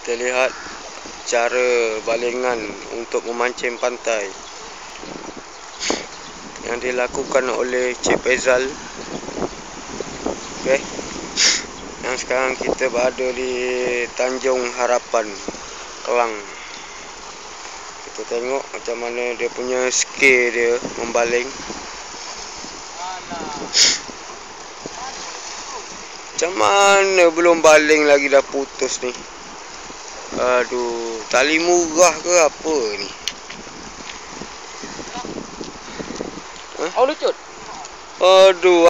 kita lihat cara balingan untuk memancing pantai yang dilakukan oleh Cik Faizal. Okey. Yang sekarang kita berada di Tanjung Harapan, Kelang. Kita tengok macam mana dia punya skill dia membaling. Macam mana belum baling lagi dah putus ni. Aduh, tali murah ke apa ni? Oh lucut. Aduh.